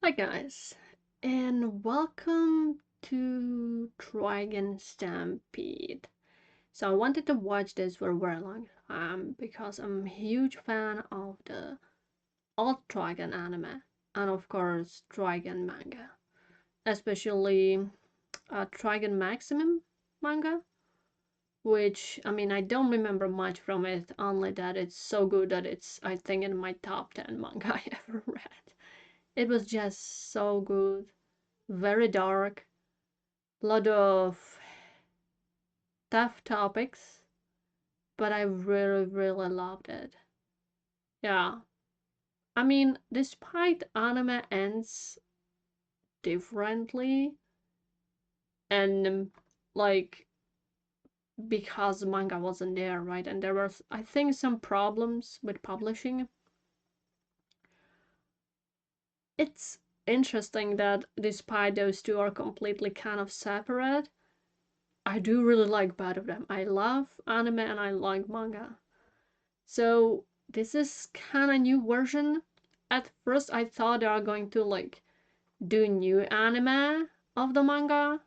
Hi guys, and welcome to Trigun Stampede. So I wanted to watch this for a very long time because I'm a huge fan of the old Trigun anime and of course Trigun manga, especially Trigun Maximum manga, which I mean I don't remember much from it, only that it's so good that it's I think in my top 10 manga I ever read. It was just so good, very dark, lot of tough topics, but I really, really loved it. Yeah. I mean, despite anime ends differently, and like, because manga wasn't there, right? And there was, I think, some problems with publishing. It's interesting that despite those two are completely kind of separate, I do really like both of them. I love anime and I like manga. So this is kind of new version. At first I thought they are going to like do new anime of the manga,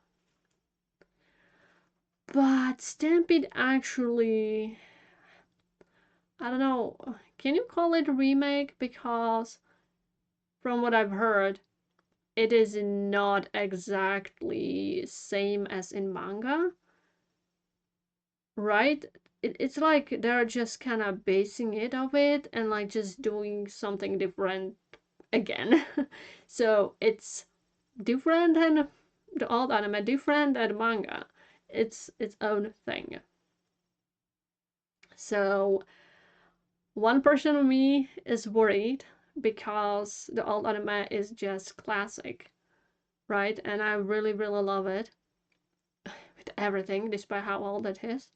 but Stampede actually, I don't know, can you call it a remake? Because from what I've heard, it is not exactly same as in manga, right? It's like they're just kind of basing it off it and like just doing something different again. So it's different than the old anime, different than manga. It's its own thing. So one person of me is worried because the old anime is just classic, right? And I really, really love it with everything, despite how old it is.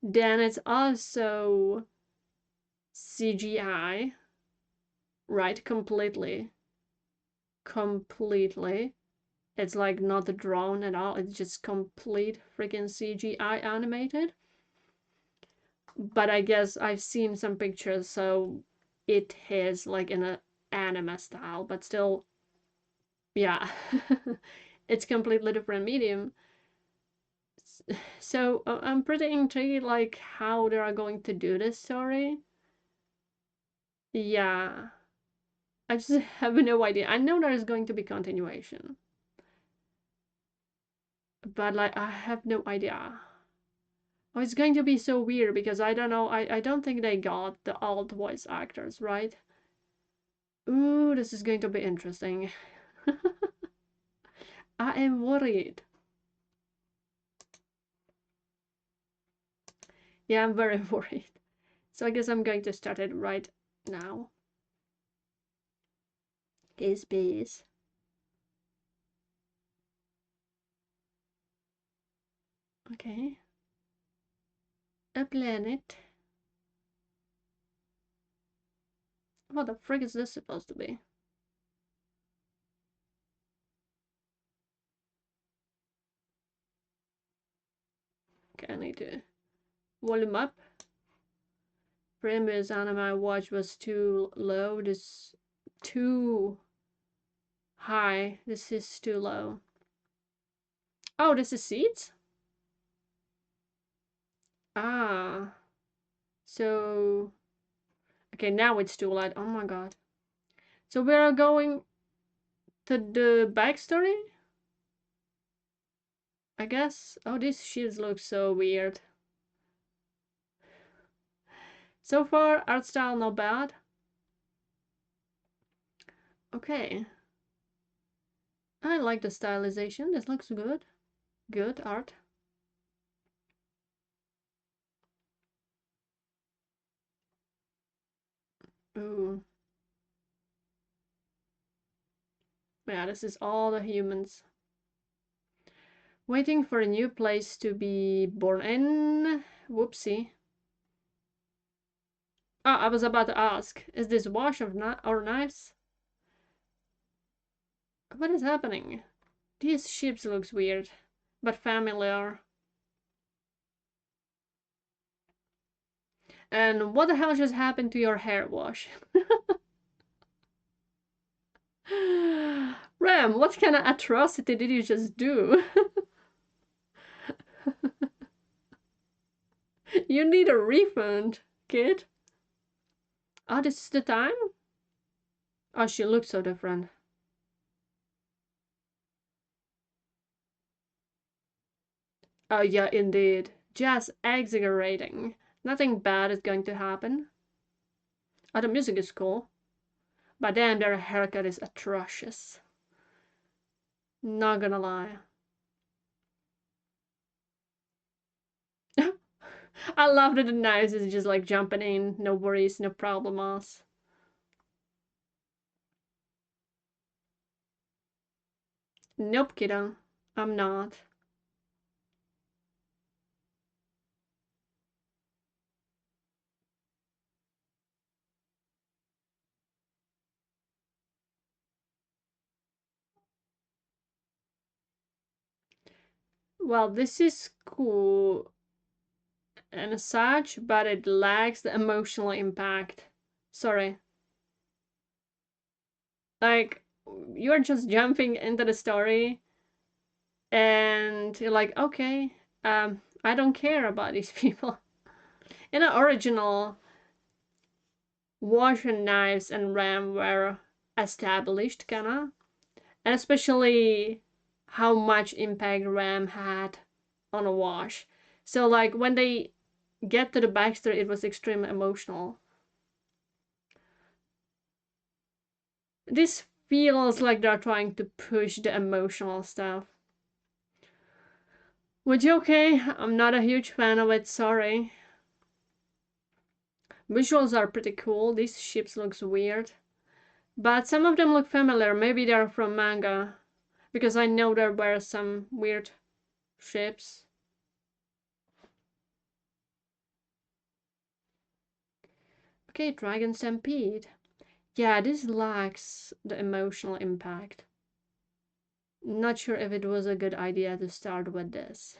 Then it's also CGI, right? Completely. It's like not a drone at all. It's just complete freaking CGI animated. But I guess I've seen some pictures, so it is like in an anime style, but still, yeah, it's completely different medium. So I'm pretty intrigued, like how they are going to do this story. Yeah, I just have no idea. I know there is going to be continuation, but like I have no idea. Oh, it's going to be so weird because I don't know. I don't think they got the old voice actors, right? Ooh, this is going to be interesting. I am worried. Yeah, I'm very worried. So I guess I'm going to start it right now. Is bees. Okay. A planet. What the frick is this supposed to be? Okay, I need to volume up. Previous anime I watched was too low. This too high. This is too low. Oh, this is seeds? Ah. So okay, now it's too light. Oh my god. So we are going to the backstory? I guess. Oh, these shields look so weird. So far, art style not bad. Okay. I like the stylization. This looks good. Good art. Ooh. Yeah, this is all the humans. Waiting for a new place to be born in. Whoopsie. Oh, I was about to ask. Is this wash of or knives? What is happening? These ships looks weird, but familiar. And what the hell just happened to your hair wash? Ram, what kind of atrocity did you just do? You need a refund, kid. Oh, this is the time? Oh, she looks so different. Oh, yeah, indeed. Just exaggerating. Nothing bad is going to happen. Oh, the music is cool. But damn, their haircut is atrocious. Not gonna lie. I love that the knives is just like jumping in. No worries, no problemos. Nope, kiddo. I'm not. Well, this is cool and such, but it lacks the emotional impact. Sorry. Like, you're just jumping into the story and you're like, okay, I don't care about these people. In the original, wash and knives and ram were established, kinda, and especially how much impact ram had on a wash. So, like, when they get to the backstory, it was extremely emotional. This feels like they're trying to push the emotional stuff. Which, okay, I'm not a huge fan of it, sorry. Visuals are pretty cool, these ships looks weird. But some of them look familiar, maybe they're from manga. Because I know there were some weird ships. Okay, Trigun Stampede. Yeah, this lacks the emotional impact. Not sure if it was a good idea to start with this.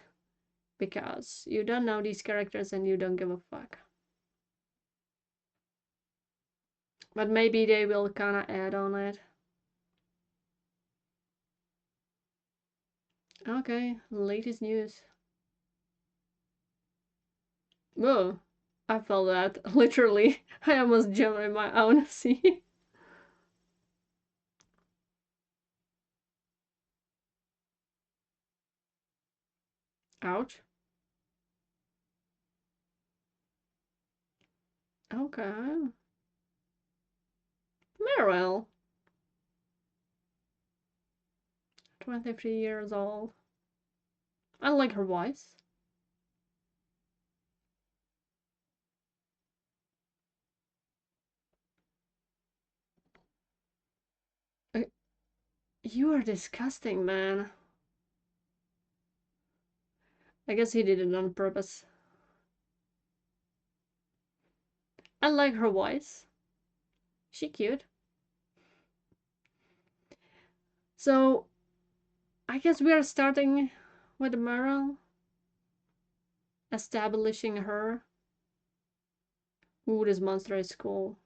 Because you don't know these characters and you don't give a fuck. But maybe they will kinda add on it. Okay, latest news. Whoa, I felt that. Literally, I almost jumped in my own seat. Ouch. Okay. Meryl, 23 years old. I like her voice. Uh, You are disgusting, man. I guess he did it on purpose. I like her voice. She cute. So, I guess we are starting with Meryl, establishing her. Ooh, this monster is cool.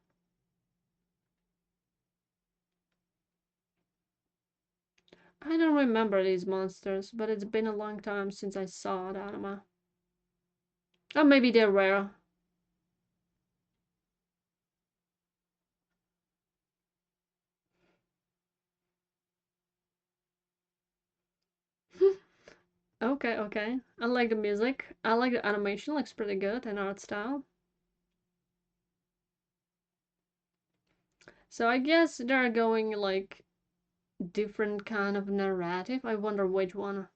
I don't remember these monsters, but it's been a long time since I saw the anime. Or maybe they're rare. Okay, okay. I like the music. I like the animation, looks pretty good, and art style. So I guess they're going like different kind of narrative. I wonder which one.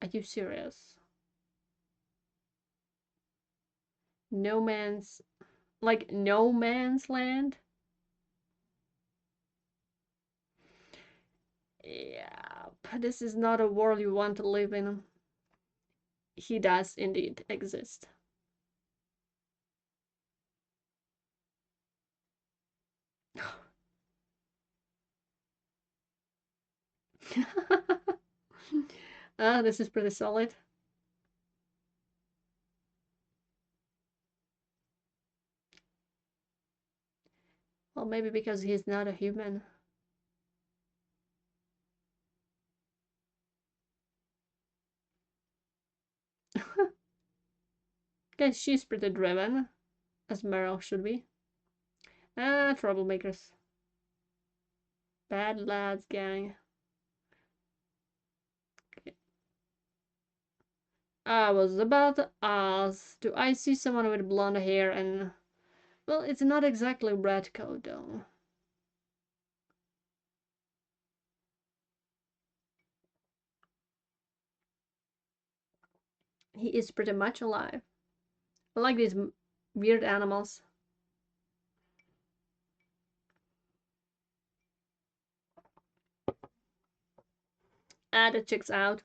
Are you serious? No man's like no man's land? Yeah, but this is not a world you want to live in. He does indeed exist. This is pretty solid. Well, maybe because he's not a human. Guess she's pretty driven, as Meryl should be. Ah, troublemakers. Bad lads gang. I was about to ask, do I see someone with blonde hair and... Well, it's not exactly red coat though. He is pretty much alive. I like these weird animals. Ah, that checks out.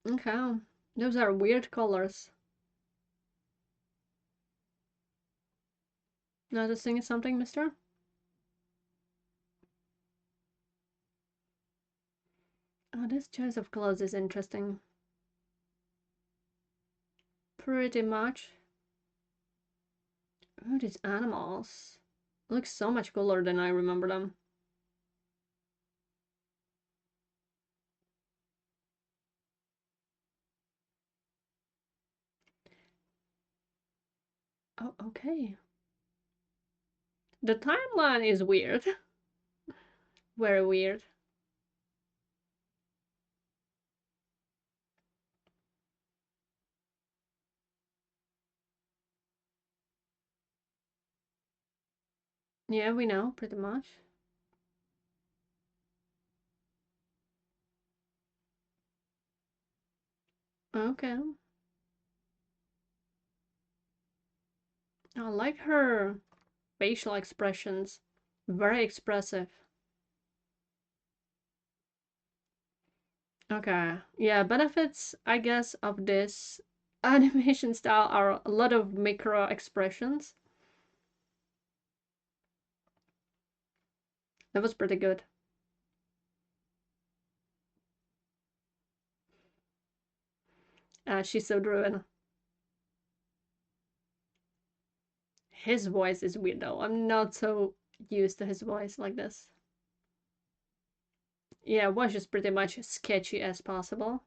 Okay, those are weird colors. Noticing something, mister? Oh, this choice of clothes is interesting. Pretty much. Oh, these animals look so much cooler than I remember them. Oh, okay. The timeline is weird. Very weird. Yeah, we know, pretty much. Okay. I like her facial expressions. Very expressive. Okay. Yeah, benefits, I guess, of this animation style are a lot of micro expressions. That was pretty good. She's so driven. His voice is weird though. I'm not so used to his voice like this. Yeah, it was just pretty much sketchy as possible.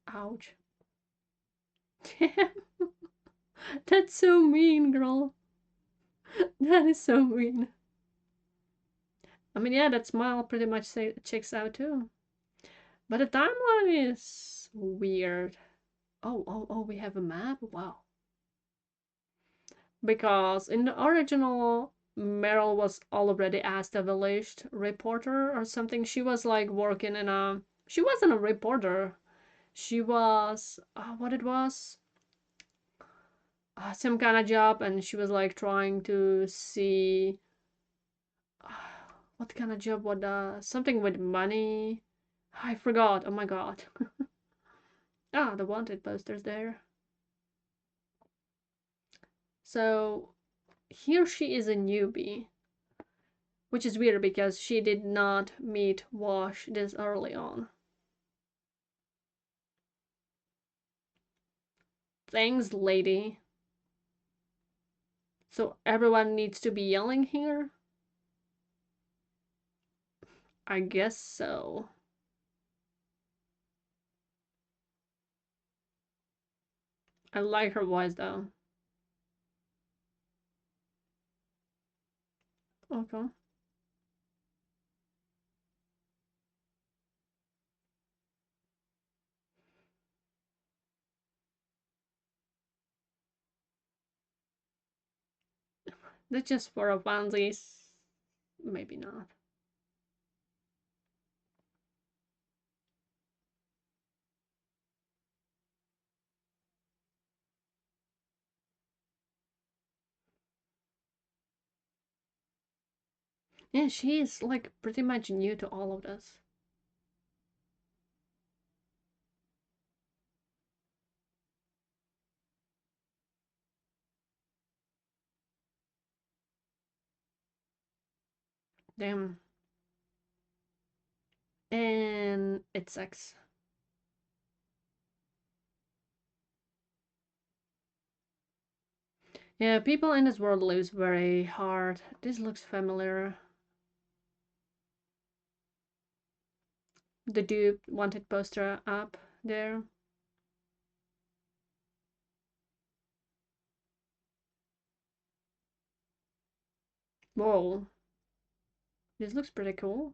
Ouch. That's so mean, girl. That is so mean. I mean, yeah, that smile pretty much checks out too. But the timeline is weird. Oh, we have a map? Wow. Because in the original, Meryl was already as the village reporter or something. She was like working in a. She wasn't a reporter. She was. What it was? Some kind of job, and she was like trying to see. Uh, what kind of job? What something with money? I forgot. Oh my god. Ah, the wanted posters there. So here she is a newbie, which is weird because she did not meet Wash this early on. Thanks, lady. So everyone needs to be yelling here? I guess so. I like her voice though. Okay. That's just for a funsies. Maybe not. Yeah, she's like pretty much new to all of this. Damn. And it sucks. Yeah, people in this world lives very hard. This looks familiar. The dude wanted poster up there. Whoa, this looks pretty cool.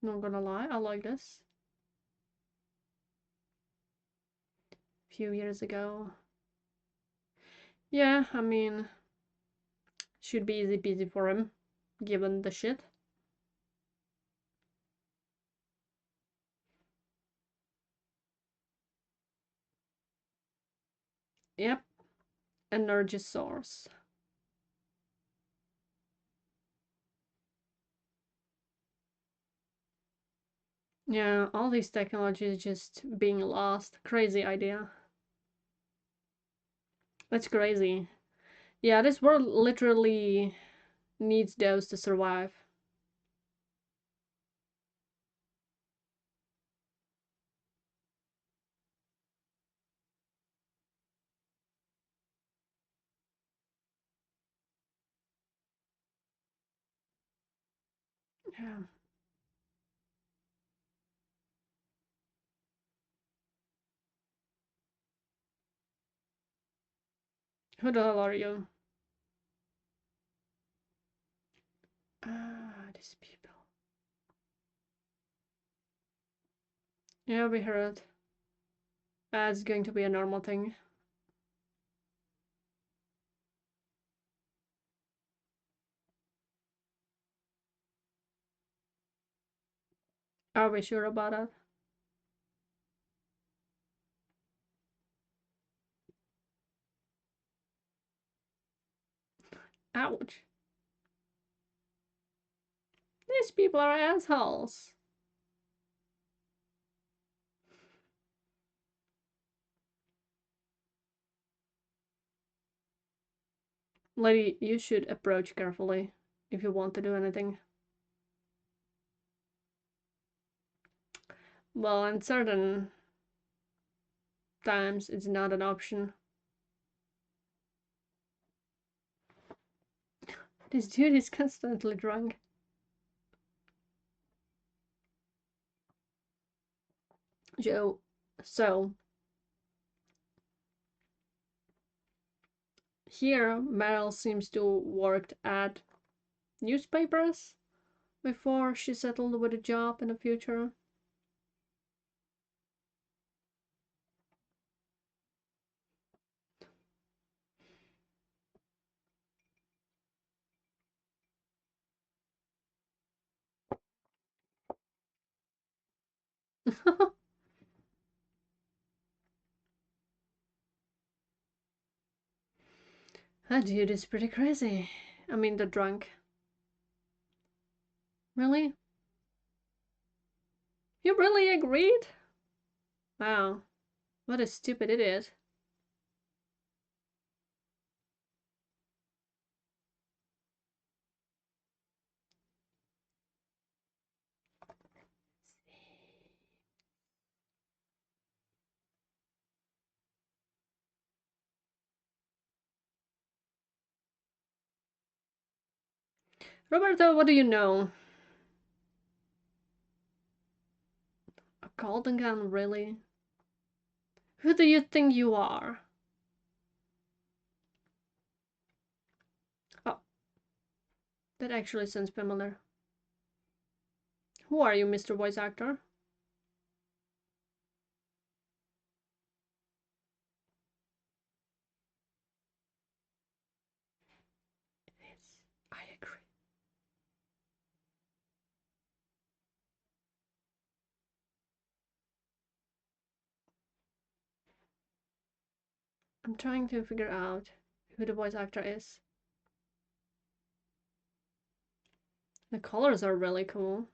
Not gonna lie, I like this. A few years ago. Yeah, I mean, should be easy peasy for him, given the shit. Yep, energy source. Yeah, all these technologies just being lost. Crazy idea. That's crazy. Yeah, this world literally needs those to survive. Yeah. Who the hell are you? Ah, these people. Yeah, we heard. That's going to be a normal thing. Are we sure about that? Ouch. These people are assholes. Lady, you should approach carefully if you want to do anything. Well, in certain times, it's not an option. This dude is constantly drunk. Joe, so here Meryl seems to worked at newspapers before she settled with a job in the future. That dude is pretty crazy. I mean, the drunk. Really? You really agreed? Wow, what a stupid idiot. Roberto, what do you know? A golden gun, really? Who do you think you are? Oh, that actually sounds familiar. Who are you, Mr. Voice Actor? Yes, I agree. I'm trying to figure out who the voice actor is. The colors are really cool.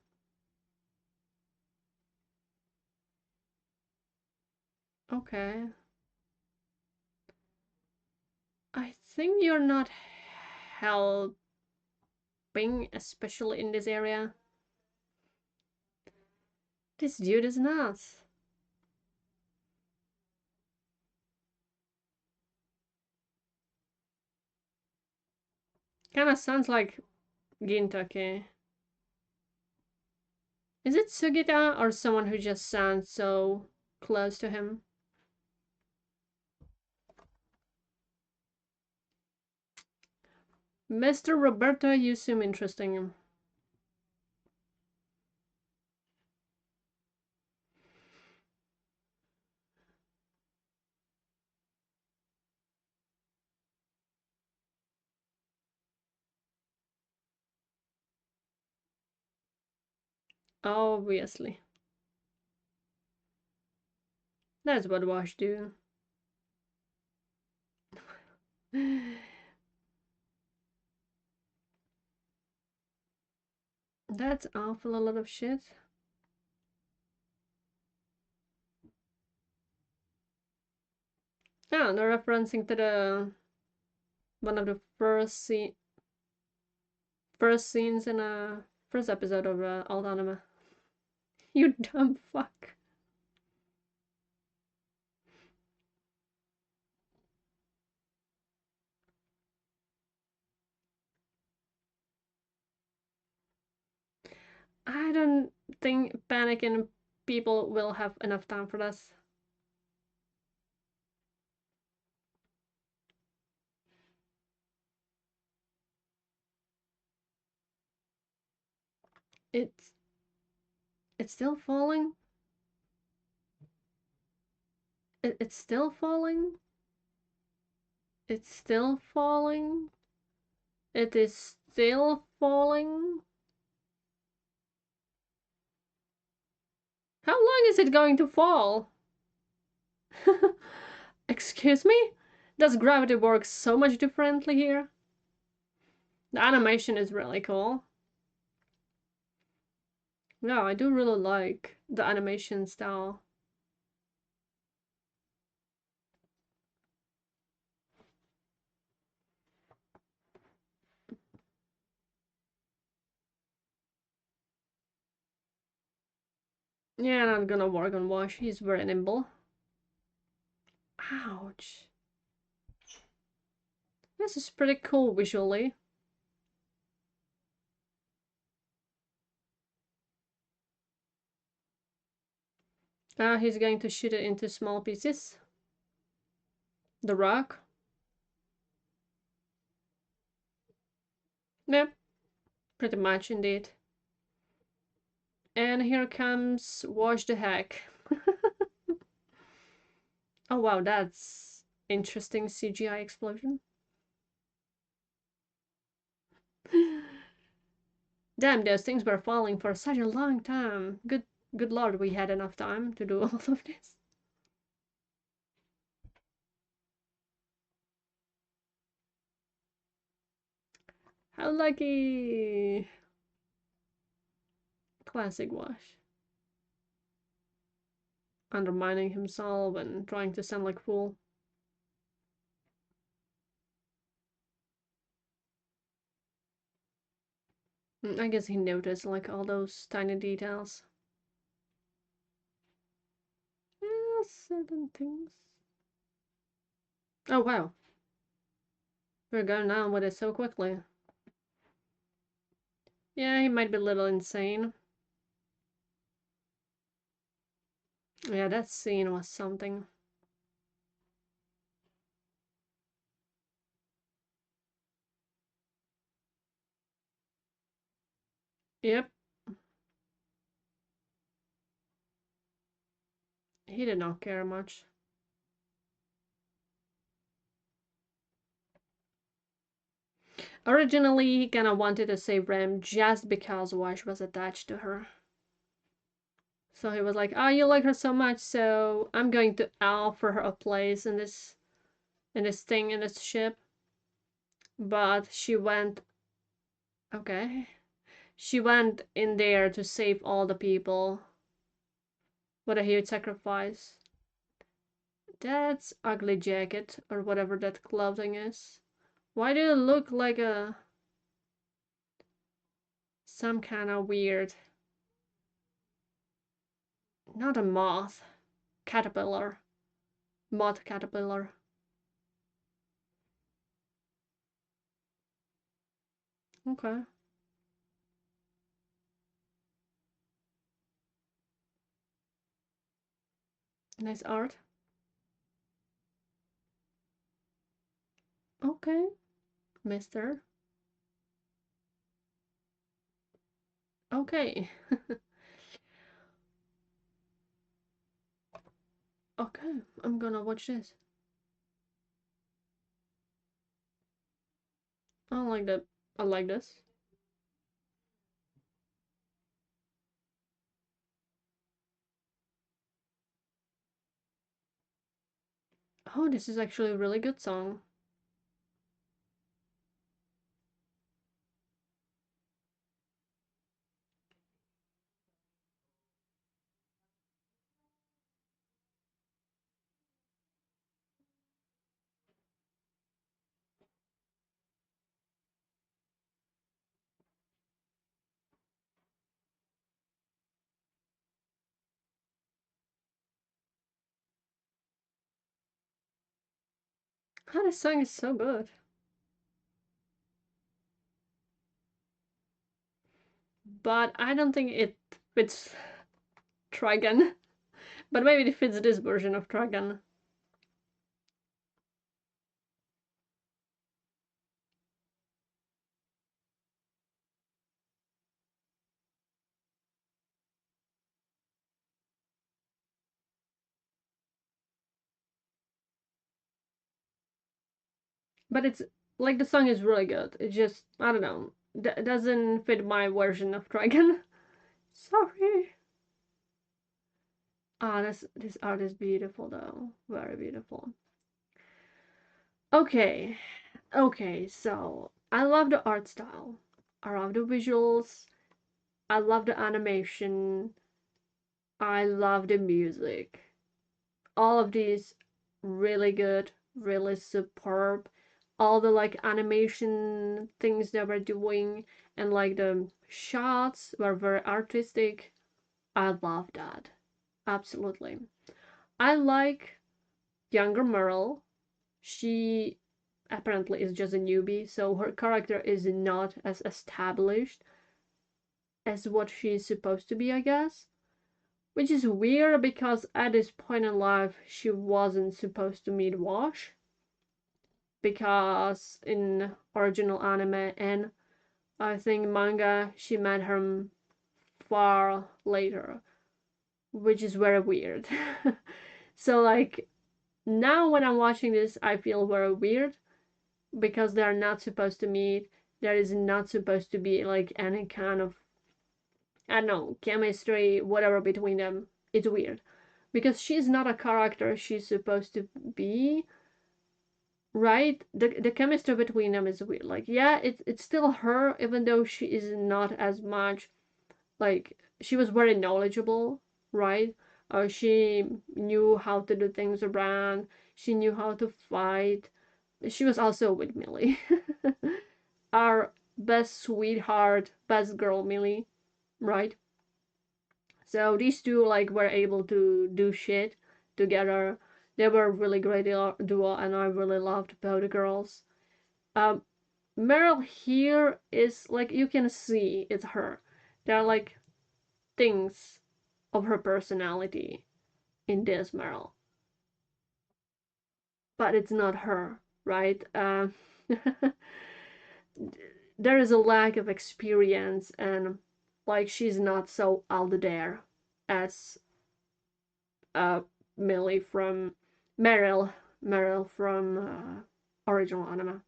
Okay. I think you're not helping, especially in this area. This dude is nuts. Kinda sounds like Gintake. Is it Sugita or someone who just sounds so close to him? Mr. Roberto, you seem interesting. Obviously. That's what Wash do. That's awful a lot of shit. Yeah, they're referencing to the one of the first scenes in a first episode of Alt Anime. You dumb fuck. I don't think Panic and people will have enough time for this. It's it's still falling. It's still falling. It's still falling. It is still falling. How long is it going to fall? Excuse me? Does gravity work so much differently here? The animation is really cool. Yeah, I do really like the animation style. Yeah, not gonna work on Wash. He's very nimble. Ouch. This is pretty cool visually. He's going to shoot it into small pieces. The rock. Yep, pretty much indeed. And here comes Wash the Heck. Oh wow, that's interesting CGI explosion. Damn, those things were falling for such a long time. Good lord, we had enough time to do all of this. How lucky! Classic Wash. Undermining himself and trying to sound like fool. I guess he noticed like all those tiny details. Yeah, certain things. Oh wow, we're going on with it so quickly. Yeah, he might be a little insane. Yeah, that scene was something. Yep, he did not care much. Originally, he kinda wanted to save Rem just because Wash was attached to her. So he was like, "Oh, you like her so much, so I'm going to offer her a place in this thing in this ship." But she went, okay. She went in there to save all the people. What a huge sacrifice. That's ugly jacket or whatever that clothing is. Why do you look like a some kind of weird, not a moth, caterpillar, moth caterpillar. Okay. Nice art. Okay, mister. Okay. Okay, I'm gonna watch this. I like that. I like this. Oh, this is actually a really good song. Oh, this song is so good. But I don't think it fits Trigun. But maybe it fits this version of Trigun. But it's like the song is really good. It just, I don't know, doesn't fit my version of Trigun. Sorry. Ah, this art is beautiful though. Very beautiful. Okay, okay, so I love the art style. I love the visuals. I love the animation. I love the music. All of these really good, really superb. All the like animation things they were doing and like the shots were very artistic. I love that. Absolutely. I like younger Merle. She apparently is just a newbie, so her character is not as established as what she's supposed to be, I guess. Which is weird because at this point in life she wasn't supposed to meet Wash. Because in original anime and I think manga she met him far later, which is very weird. So like now when I'm watching this I feel very weird because they're not supposed to meet. There is not supposed to be like any kind of, I don't know, chemistry, whatever between them. It's weird because she's not a character she's supposed to be, right? The chemistry between them is weird. Like, yeah, it's still her, even though she is not as much like she was very knowledgeable, right? She knew how to do things around. She knew how to fight. She was also with Millie, our best sweetheart, best girl Millie, right? So these two like were able to do shit together. They were a really great duo, and I really loved both the girls. Um, Meryl here is like you can see it's her. There are like things of her personality in this Meryl, but it's not her, right? There is a lack of experience, and like she's not so out there as uh, Millie from Meryl, Meryl from original anime.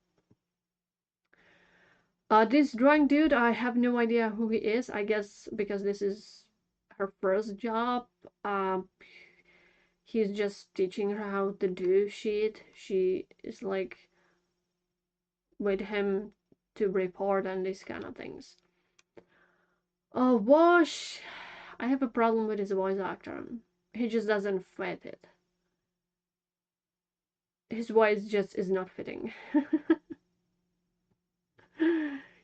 This drawing dude, I have no idea who he is. I guess because this is her first job. Um, he's just teaching her how to do shit. She is like with him to report and these kind of things. Oh, Wash, I have a problem with his voice actor. He just doesn't fit it. His voice just is not fitting.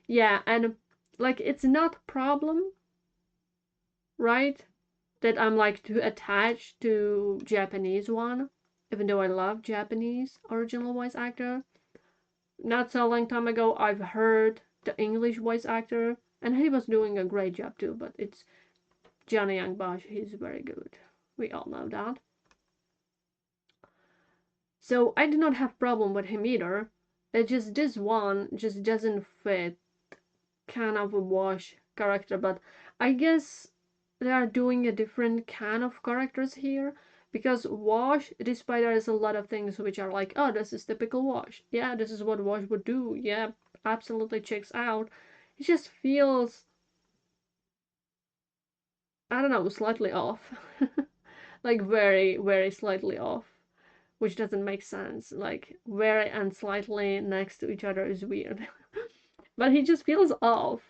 Yeah, and like it's not a problem, right? That I'm like too attached to Japanese one, even though I love Japanese original voice actor. Not so long time ago, I've heard the English voice actor, and he was doing a great job too. But it's Johnny Young Bosch. He's very good. We all know that. So I did not have problem with him either. It just this one just doesn't fit kind of a Wash character, but I guess they are doing a different kind of characters here because Wash, despite there is a lot of things which are like, oh, this is typical Wash. Yeah, this is what Wash would do. Yeah, absolutely checks out. It just feels, I don't know, slightly off. Like very, very slightly off, which doesn't make sense. Like very and slightly next to each other is weird. But he just feels off.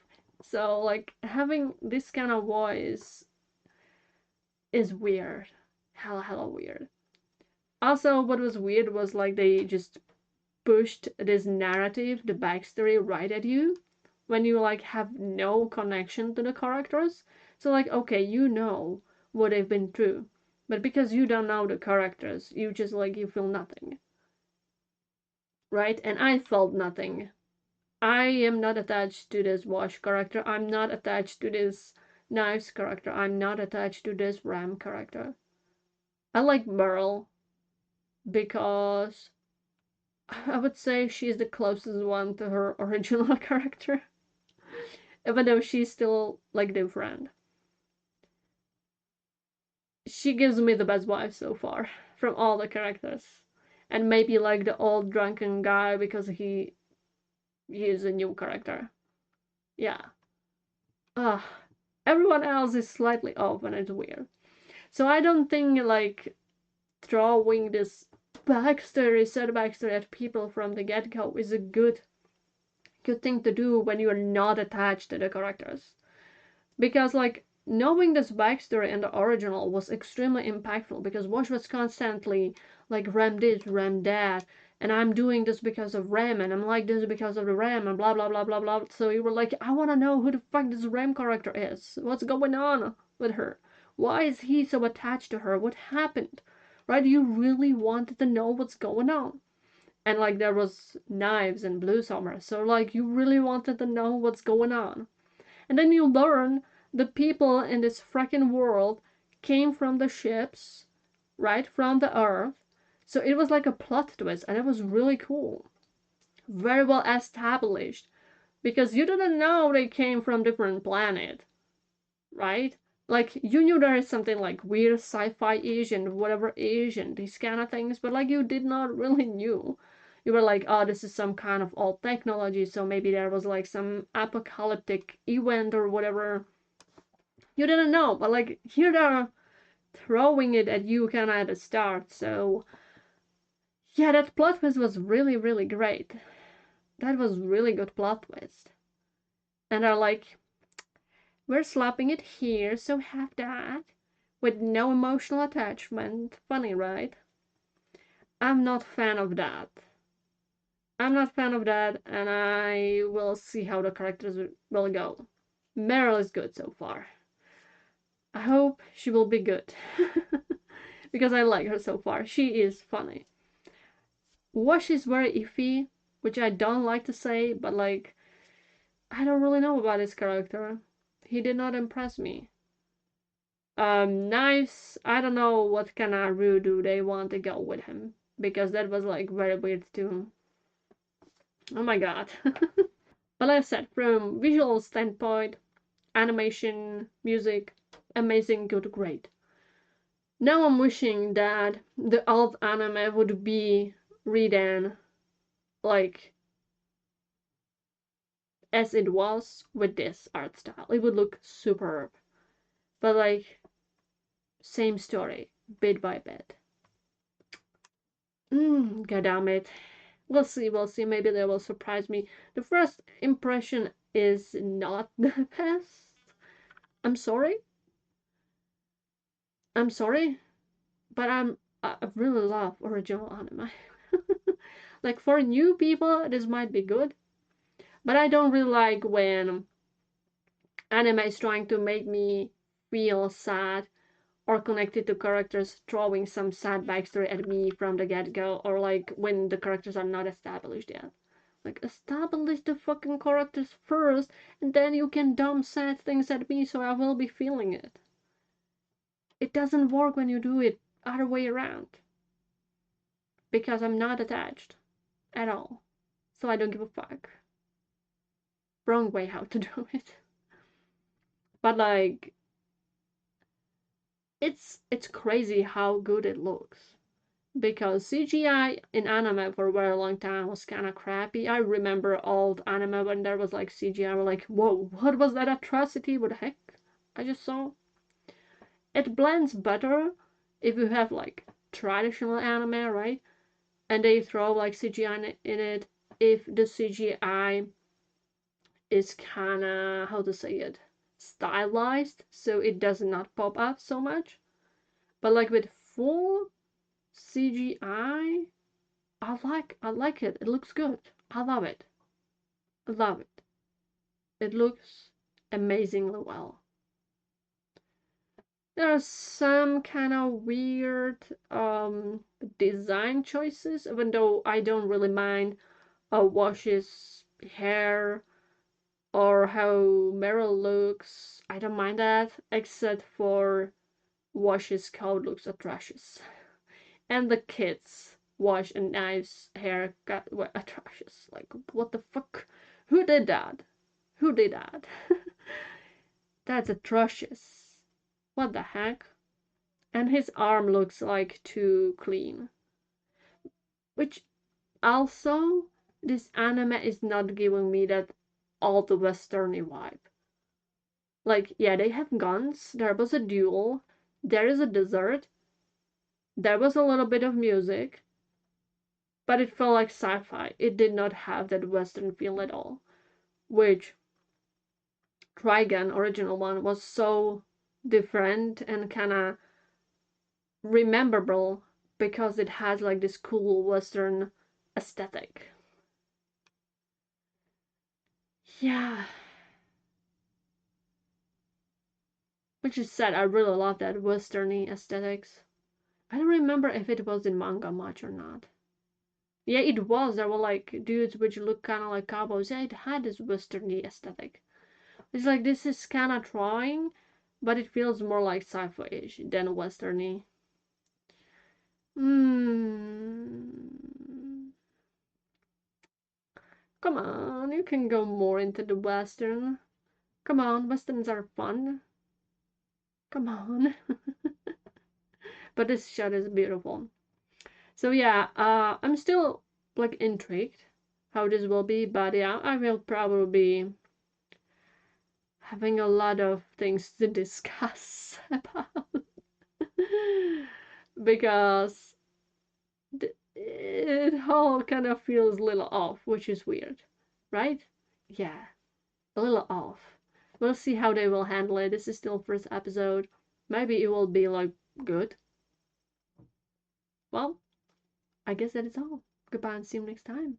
So like having this kind of voice is weird. Hella weird. Also, what was weird was like they just pushed this narrative, the backstory right at you when you like have no connection to the characters. So like okay, you know what they've been through. But because you don't know the characters, you just like you feel nothing. Right? And I felt nothing. I am not attached to this Wash character. I'm not attached to this Knives character. I'm not attached to this Ram character. I like Beryl because I would say she's the closest one to her original character. Even though she's still like different. She gives me the best vibe so far from all the characters. And maybe like the old drunken guy because he is a new character. Yeah. Ugh. Everyone else is slightly off and it's weird. So I don't think like throwing this sad backstory at people from the get-go is a good thing to do when you're not attached to the characters. Because like knowing this backstory in the original was extremely impactful because Wash was constantly like Ram this, Ram that, and I'm doing this because of Ram, and I'm like this because of the Ram, and blah blah blah blah blah. So you were like, I wanna know who the fuck this Ram character is. What's going on with her? Why is he so attached to her? What happened? Right? You really wanted to know what's going on. And like there was Knives and Blue Summer, so like you really wanted to know what's going on. And then you learn the people in this fracking world came from the ships, right? From the Earth. So it was like a plot twist, and it was really cool. Very well established. Because you didn't know they came from different planet, right? Like you knew there is something like weird sci-fi Asian, whatever Asian, these kind of things, but like you did not really knew. You were like, oh, this is some kind of old technology, so maybe there was like some apocalyptic event or whatever. You didn't know, but like here they're throwing it at you kind of at the start. So yeah, that plot twist was really great. That was really good plot twist. And they're like, we're slapping it here, so have that. With no emotional attachment. Funny, right? I'm not fan of that. I'm not fan of that, and I will see how the characters will go. Meryl is good so far. I hope she will be good. Because I like her so far. She is funny. Wash is very iffy, which I don't like to say, but like, I don't really know about his character. He did not impress me. Knives, I don't know what kind of voodoo they want to go with him, because that was like very weird too. Oh my god. But like I said, from visual standpoint, animation, music, amazing, good, great. Now I'm wishing that the old anime would be redone like as it was with this art style. It would look superb. But like same story, bit by bit. God damn it. We'll see. Maybe they will surprise me. The first impression is not the best. I'm sorry. I'm sorry, but I really love original anime. Like for new people, this might be good, but I don't really like when anime is trying to make me feel sad or connected to characters throwing some sad backstory at me from the get-go, or like when the characters are not established yet. Like, establish the fucking characters first, and then you can dump sad things at me so I will be feeling it. It doesn't work when you do it other way around. Because I'm not attached at all. So I don't give a fuck. Wrong way how to do it. But like, it's crazy how good it looks. Because CGI in anime for a very long time was kind of crappy. I remember old anime when there was like CGI, we're like, whoa, what was that atrocity? What the heck I just saw? It blends better if you have like traditional anime, right? And they throw like CGI in it. If the CGI is kind of, how to say it, stylized, so it does not pop up so much. But like with full CGI, I like it. It looks good. I love it. I love it. It looks amazingly well. There are some kind of weird design choices, even though I don't really mind Wash's hair or how Meryl looks. I don't mind that, except for Wash's coat looks atrocious. And the kids, Wash and Knives' hair got atrocious. Like, what the fuck? Who did that? Who did that? That's atrocious. What the heck? And his arm looks like too clean. Which also, this anime is not giving me that all the westerny vibe. Like, yeah, they have guns, there was a duel, there is a desert, there was a little bit of music, but it felt like sci-fi. It did not have that western feel at all, which Trigun original one was so different and kind of rememberable because it has like this cool western aesthetic. Yeah, which is sad. I really love that westerny aesthetics. I don't remember if it was in manga much or not. Yeah, it was. There were like dudes which look kind of like cowboys. Yeah, it had this westerny aesthetic. It's like this is kind of trying, but it feels more like sci-fi-ish than westerny. Hmm. Come on, you can go more into the western. Come on, westerns are fun. Come on. But this shot is beautiful. So yeah, I'm still like intrigued how this will be, but yeah, I will probably be having a lot of things to discuss about because it all kind of feels a little off, which is weird, right? Yeah, a little off. We'll see how they will handle it. This is still first episode. Maybe it will be like good. Well, I guess that is all. Goodbye and see you next time.